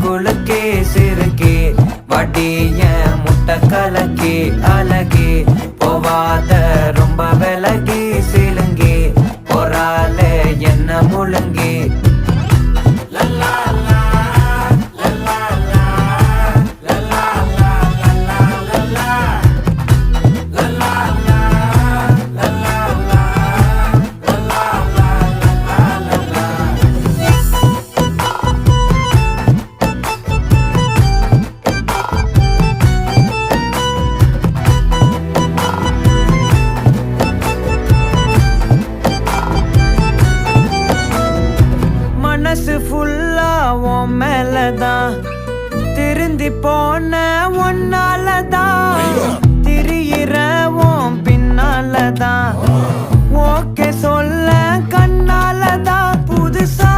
குலுக்கி சிறுக்கி வடிய முட்டை கலக்கி அழகி போவாத ரொம்ப விலகி சிலுங்கி போறாலே என்ன முழுங்கி மனசு ஃபுல்லா உன் மேலதான் திருந்தி போன ஒன்னாலதான் திரியிற உன் பின்னாலதான் ஓகே சொல்ல கண்ணாலதான் புதுசா